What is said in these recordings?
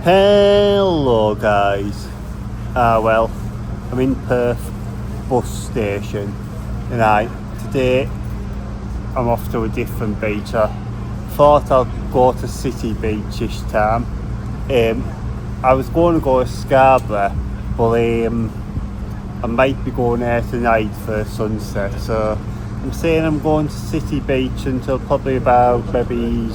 Hello guys, well, I'm in Perth bus station and today I'm off to a different beach. I thought I'd go to City Beach this time. I was going to go to Scarborough, but I might be going there tonight for sunset, so I'm saying I'm going to City Beach until probably about maybe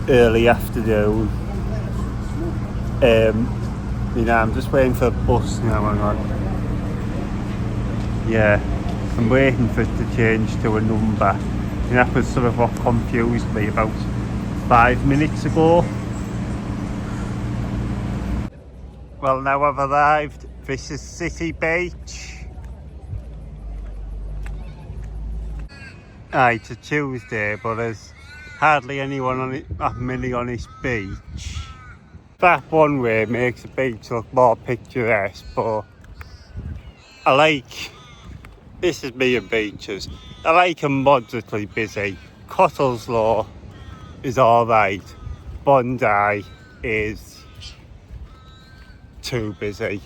early afternoon. I'm just waiting for a bus now. Hang on. Yeah, I'm waiting for it to change to a number. And that was sort of what confused me about 5 minutes ago. Well, now I've arrived. This is City Beach. It's a Tuesday, but there's hardly anyone on it, not many on this beach. That one way makes the beach look more picturesque, but this is me and beaches, I like them moderately busy. Cottleslaw is alright, Bondi is too busy.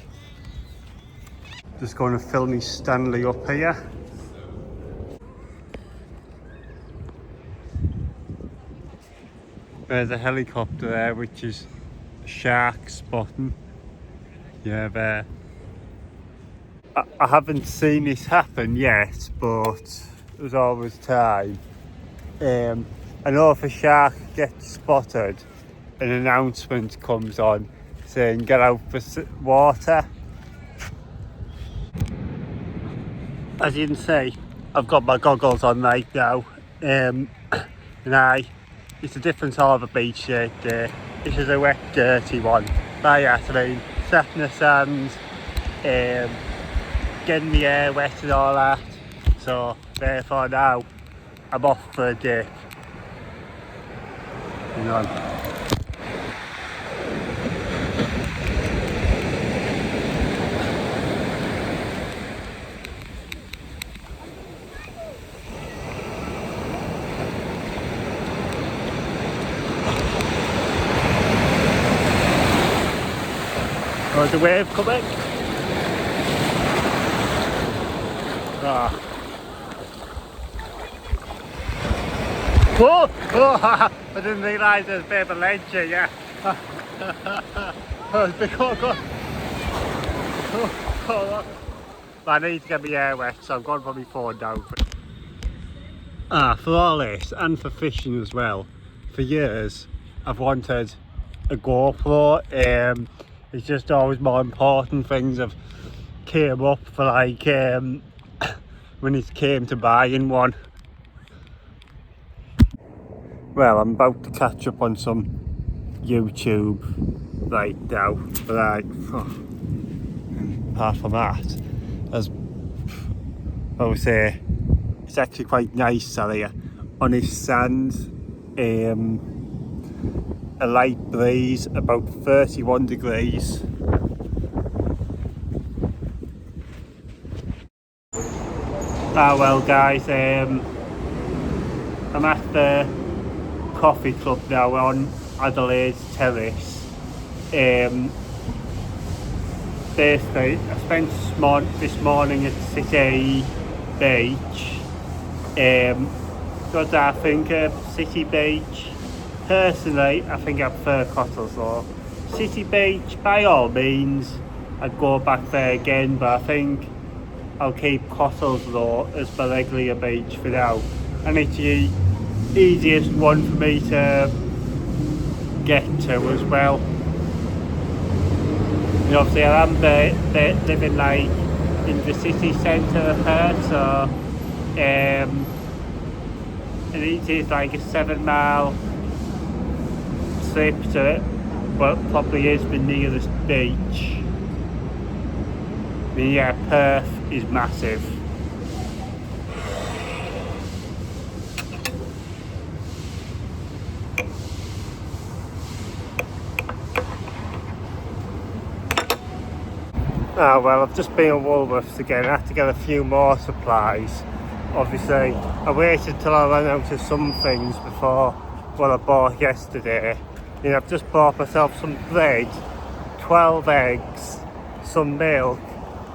Just going to fill me Stanley up here. There's a helicopter there, which is shark spotting. Yeah, there. I haven't seen this happen yet, but there's always time. I know if a shark gets spotted, an announcement comes on saying get out for water. As you can see, I've got my goggles on right now, and it's a different sort of a beach day. This is a wet, dirty one. Sat in the sand, getting the air wet and all that. So therefore now I'm off for a dip. Hang on. There's a wave coming. Oh, I didn't realise there's a bit of a ledge here, yeah. I need to get my hair wet, so I'm going to put my phone down. For all this, and for fishing as well, for years I've wanted a GoPro. It's just always more important things have came up for when it came to buying one. Well, I'm about to catch up on some YouTube right now, but apart from that, as I would say, it's actually quite nice out here on this sand. A light breeze, about 31 degrees. Well guys, I'm at the coffee club now on Adelaide's terrace. Basically I spent this morning at City Beach. What do I think of City Beach? Personally, I think I prefer Cottleslaw. City Beach, by all means, I'd go back there again, but I think I'll keep Cottleslaw as my regular beach for now. And it's the easiest one for me to get to as well. And obviously I am living in the city centre of Perth, so and it is like a 7-mile trip to it, but probably is the nearest beach. I mean, yeah, Perth is massive. Well, I've just been at Woolworths again. I had to get a few more supplies. Obviously, I waited till I ran out of some things before what I bought yesterday. And I've just bought myself some bread, 12 eggs, some milk,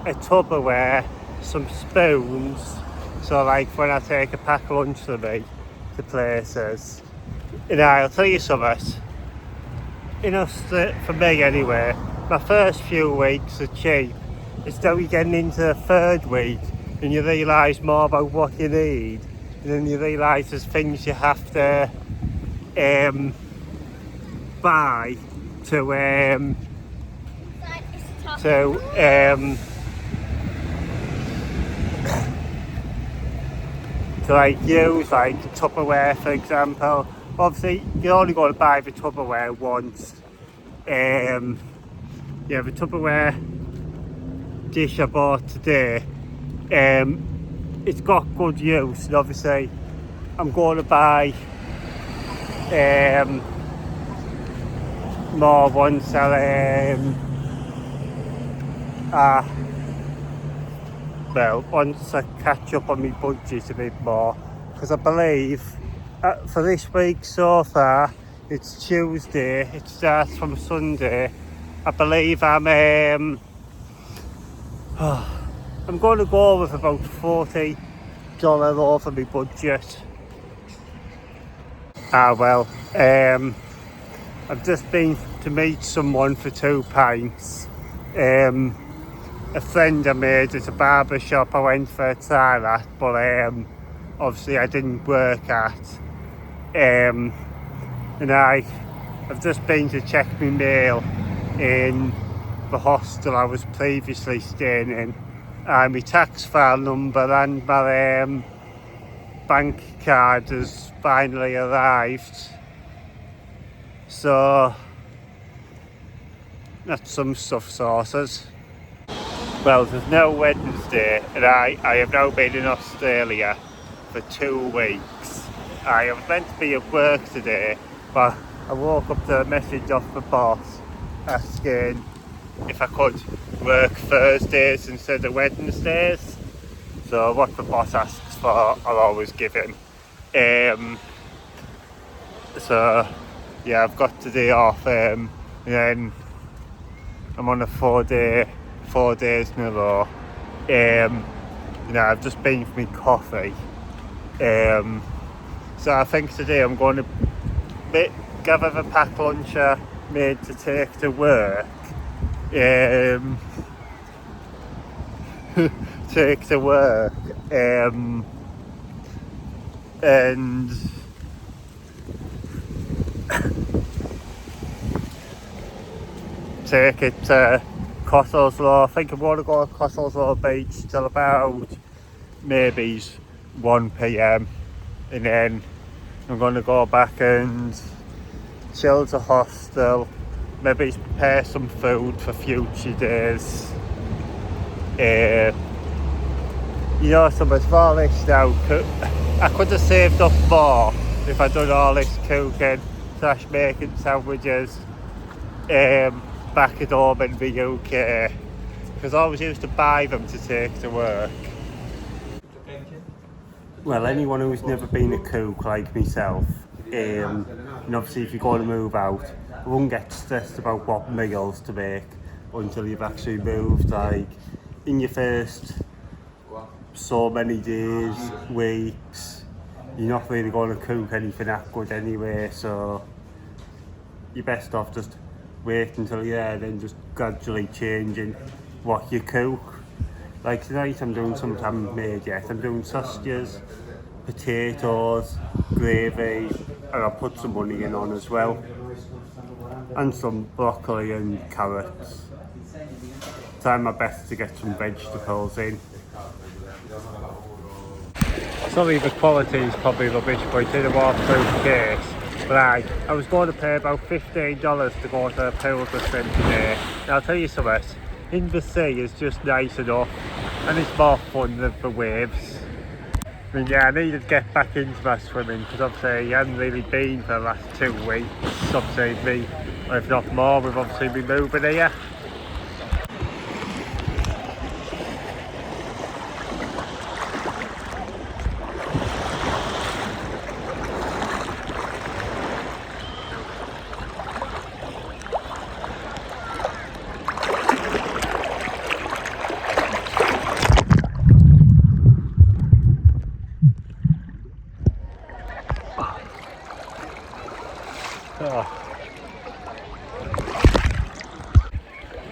a Tupperware, some spoons, so like when I take a pack lunch with me to places. And I'll tell you something, for me anyway, my first few weeks are cheap. It's now you're getting into the third week and you realise more about what you need, and then you realise there's things you have to buy to like use, like Tupperware for example. Obviously you're only going to buy the Tupperware once. Yeah, the Tupperware dish I bought today, it's got good use, and obviously I'm going to buy more once once I catch up on my budget a bit more, because I believe for this week so far, it's Tuesday, it starts from Sunday. I believe I'm going to go with about $40 over my budget. I've just been to meet someone for 2 pints. A friend I made at a barber shop I went for a trial at, but obviously I didn't work at. And I've just been to check my mail in the hostel I was previously staying in. My tax file number and my bank card has finally arrived. So that's some stuff sorted. Well, there's no Wednesday, and I have now been in Australia for 2 weeks. I was meant to be at work today, but I woke up to a message off the boss asking if I could work Thursdays instead of Wednesdays. So what the boss asks for, I'll always give him. So yeah, I've got today off, and then I'm on a 4 days in a row. I've just been for my coffee. So I think today I'm going to gather the pack lunch I made to take to work. Take to work. And take it to Cottesloe. I think I'm going to go to Cottesloe Beach till about maybe 1 PM, and then I'm going to go back and chill to hostel, maybe prepare some food for future days. So with all this now, I could have saved up more if I'd done all this cooking / making sandwiches back at home in the UK, because I always used to buy them to take to work. Well, anyone who's never been a cook like myself, and obviously if you're going to move out, I won't get stressed about what meals to make until you've actually moved. Like in your first so many days, weeks, you're not really going to cook anything that good anyway, so you're best off just wait until you're there, then just gradually changing what you cook. Like tonight I'm doing something I haven't made yet. I'm doing sausages, potatoes, gravy, and I'll put some onion on as well, and some broccoli and carrots. Trying my best to get some vegetables in. Sorry, the quality is probably rubbish, but it's in a waterproof case. But I was going to pay about $15 to go to a pool to swim today. Now I'll tell you something, in the sea is just nice enough, and it's more fun than the waves. I mean, yeah, I needed to get back into my swimming, because obviously I hadn't really been for the last 2 weeks. Obviously me, or if not more, we've obviously been moving here.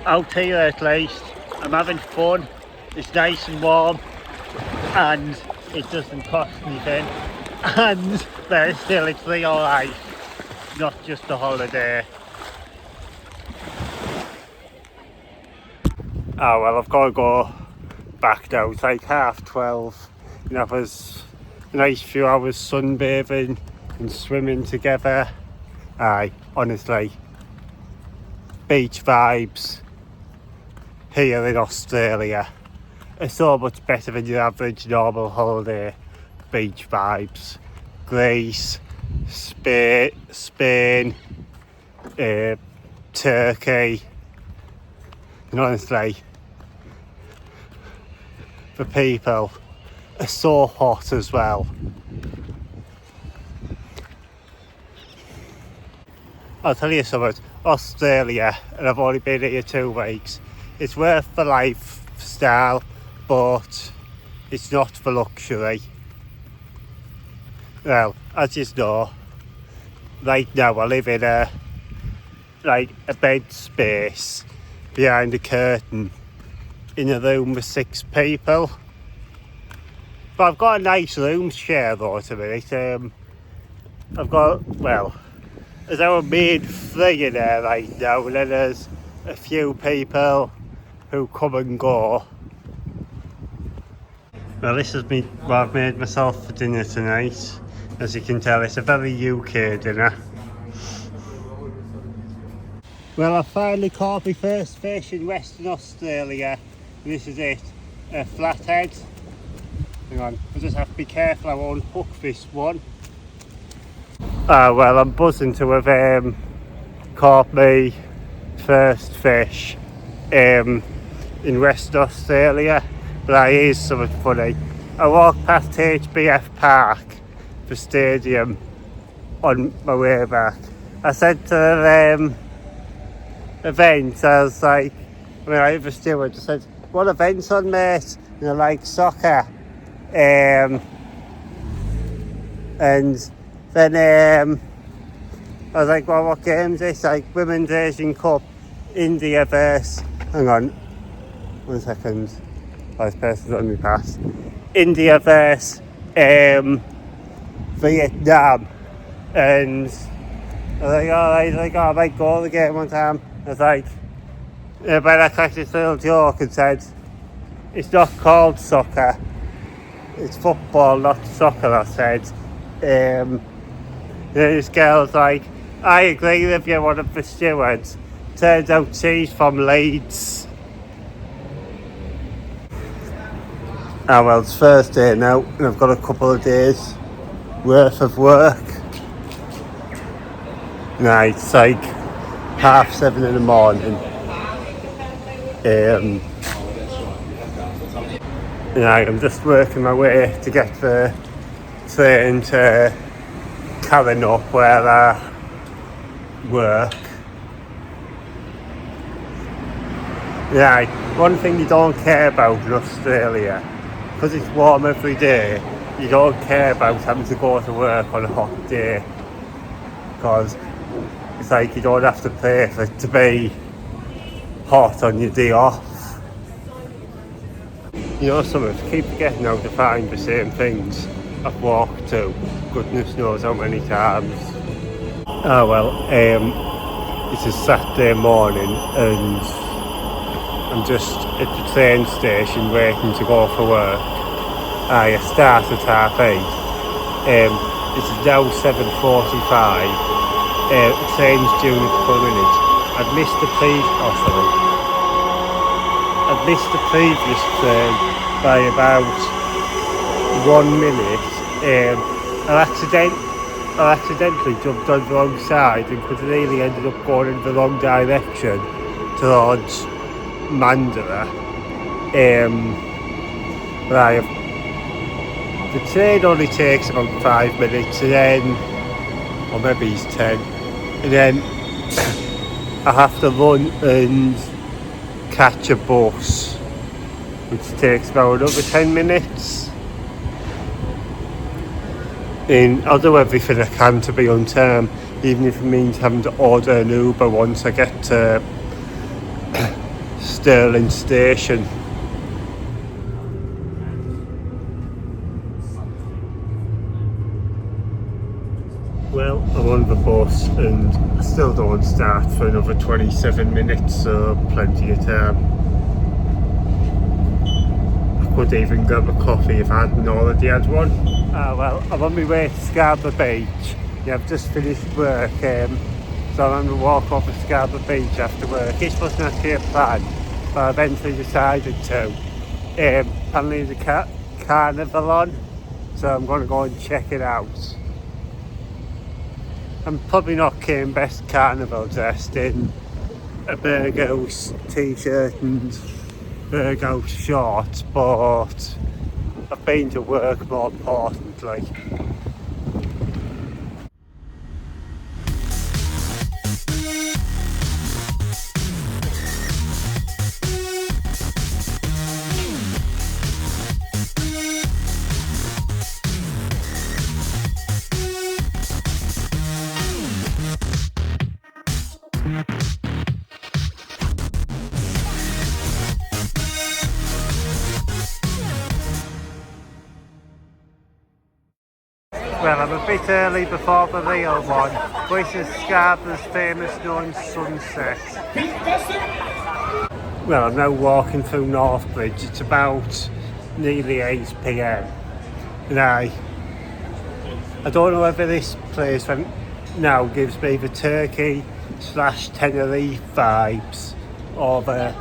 out here at least, I'm having fun. It's nice and warm and it doesn't cost anything, and there's still it's real life, not just a holiday. Oh well, I've got to go back now. It's like 12:30. You know, there's a nice few hours sunbathing and swimming together. Aye, honestly, beach vibes here in Australia are so much better than your average normal holiday. Beach vibes. Greece, Spain, Turkey, and honestly, the people are so hot as well. I'll tell you something, Australia, and I've only been here 2 weeks, it's worth the lifestyle, but it's not for luxury. Well, as you know, right now I live in a bed space behind a curtain in a room with 6 people. But I've got a nice room share though at the minute. I've got, well, there's our main 3 in there right now, and then there's a few people who come and go. Well, this is what I've made myself for dinner tonight. As you can tell, it's a very UK dinner. Well, I finally caught my first fish in Western Australia. This is it, a flathead. Hang on, I just have to be careful I won't hook this one. Well, I'm buzzing to have caught my first fish in Western Australia, but here's something funny. I walked past HBF Park, the stadium, on my way back. I said to the event, I was like, I have a steward, I said, what event's on, mate? And they're like, soccer. And then I was like, well, what game's this? Like, Women's Asian Cup, India versus, hang on, 1 second, this person's on me pass. India versus Vietnam. And I was like, alright, I might go to the game one time. I was like, but I cracked this little joke and said, it's not called soccer, it's football, not soccer, I said. This girl's like, I agree with you, one of the stewards. Turns out she's from Leeds. Well, it's Thursday now, and I've got a couple of days worth of work. It's like 7:30 in the morning. I'm just working my way to get the train to Carrick where I work. One thing you don't care about in Australia, because it's warm every day, you don't care about having to go to work on a hot day, because it's like you don't have to pay for it to be hot on your day off. You know something, I keep forgetting how to find the same things I've walked to, goodness knows how many times. It's a Saturday morning and I'm just at the train station waiting to go for work. I start at 8:30. It is now 7:45. The train's due in a couple of minutes. I'd missed the previous train by about 1 minute. I accidentally jumped on the wrong side and could have really ended up going in the wrong direction towards Mandurah. The train only takes about 5 minutes, and then, or maybe it's 10, and then I have to run and catch a bus, which takes about another 10 minutes. And I'll do everything I can to be on time, even if it means having to order an Uber once I get to Stirling station. Well, I'm on the bus and I still don't start for another 27 minutes, so plenty of time. I could even grab a coffee if I hadn't already had one. Well, I'm on my way to Scarborough Beach. Yeah, I've just finished work, so I'm going to walk off to Scarborough Beach after work. This wasn't actually a plan, but I eventually decided to. Apparently there's a carnival on, so I'm going to go and check it out. I'm probably not Kane Best carnival dressed in a Burgos t-shirt and Burgos shorts, but I've been to work more importantly. Well, I'm a bit early before the real one. This is Scarborough's famous known sunset. Well, I'm now walking through Northbridge. It's about nearly 8 PM. And I don't know whether this place now gives me the Turkey/Tenerife vibes or the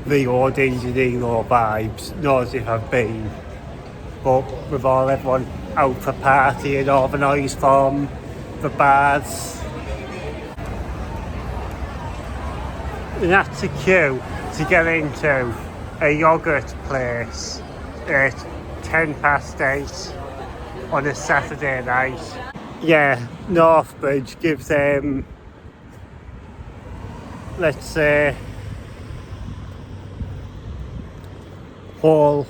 Rio de Janeiro vibes. Not as if I've been. But with everyone out for partying, all the noise from the bars. And that's a queue to get into a yoghurt place at 8:10 on a Saturday night. Yeah, Northbridge gives let's say whole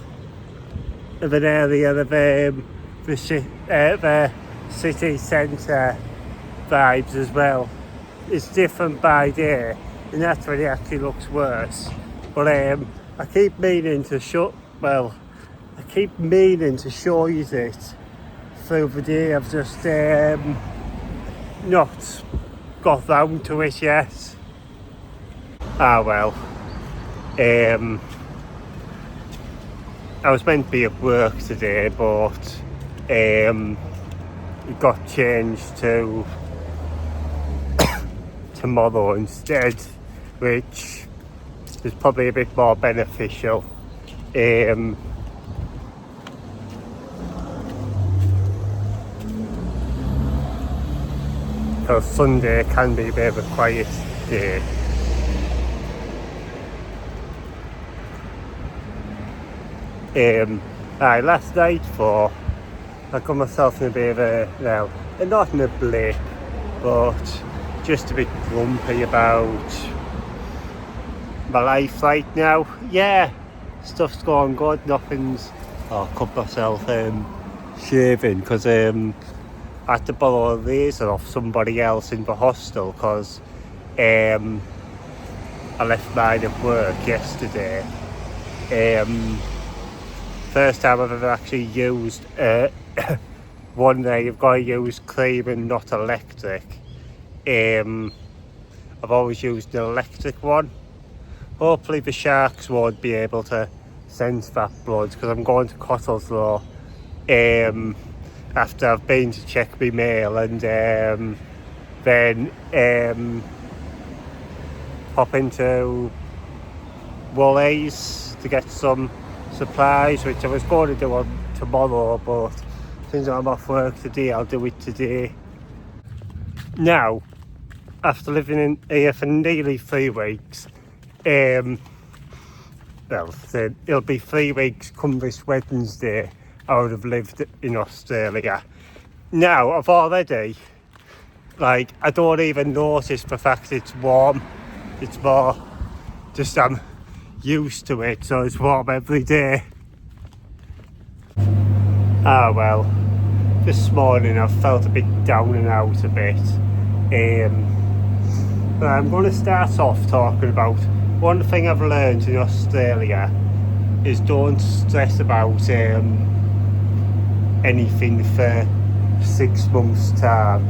of an area of the city centre vibes as well. It's different by day, and that's when it actually looks worse. But I keep meaning to show you it through the day. I've just not got round to it yet. Well. I was meant to be at work today, but it got changed to tomorrow instead, which is probably a bit more beneficial. Because Sunday can be a bit of a quiet day. Last night I got myself in a bit of not in a blip, but just a bit grumpy about my life right now. Yeah, stuff's going good, nothing's... I cut myself shaving because I had to borrow a razor off somebody else in the hostel because I left mine at work yesterday. First time I've ever actually used one day. You've got to use clean and not electric. I've always used an electric one. Hopefully the sharks won't be able to sense that blood because I'm going to Cottesloe after I've been to check my mail, and then pop into Woolies to get some supplies, which I was going to do on tomorrow, but since I'm off work today, I'll do it today. Now, after living in here for nearly 3 weeks, it'll be 3 weeks come this Wednesday I would have lived in Australia. Now, I've already, I don't even notice the fact it's warm. It's more just I'm used to it, so it's warm every day. Well, this morning I've felt a bit down and out a bit. But I'm going to start off talking about one thing I've learned in Australia is don't stress about anything for 6 months time.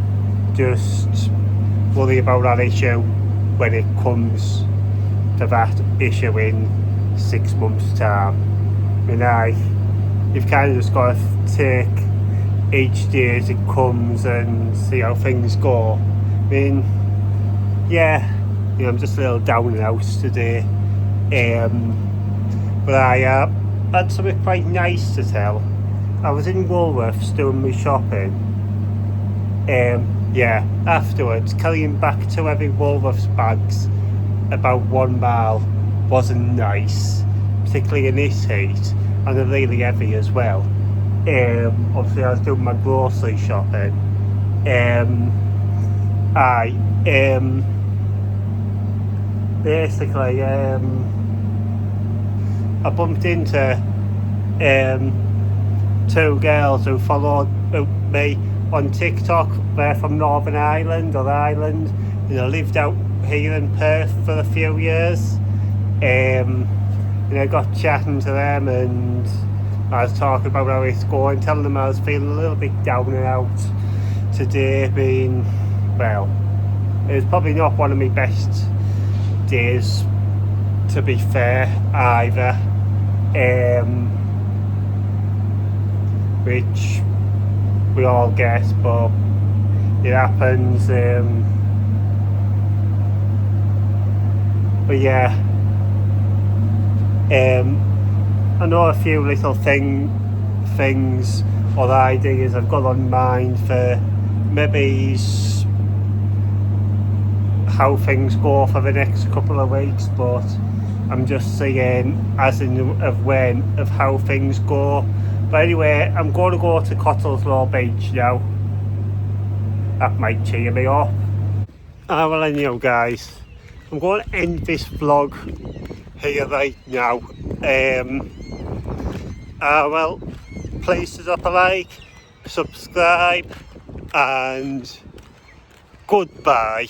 Just worry about that issue when it comes to that issue in 6 months time. You've kind of just got to take each day as it comes and see how things go. I'm just a little down and out today, but I had something quite nice to tell. I was in Woolworths doing my shopping. Afterwards, carrying back 2 heavy Woolworths bags about 1 mile wasn't nice, particularly in this heat, and they're really heavy as well. Obviously I was doing my grocery shopping. Basically, I bumped into 2 girls who followed me on TikTok. They're from Northern Ireland or Ireland. Lived out here in Perth for a few years. I got chatting to them and I was talking about how it's going, telling them I was feeling a little bit down and out today. It was probably not one of my best days, to be fair, either, which we all get, but it happens. I know a few little things or ideas I've got on mind for maybe how things go for the next couple of weeks, but I'm just saying as in of how things go. But anyway, I'm going to go to Cottesloe Beach now. That might cheer me up. Well anyhow guys, I'm going to end this vlog here right now. Please drop a like, subscribe, and goodbye.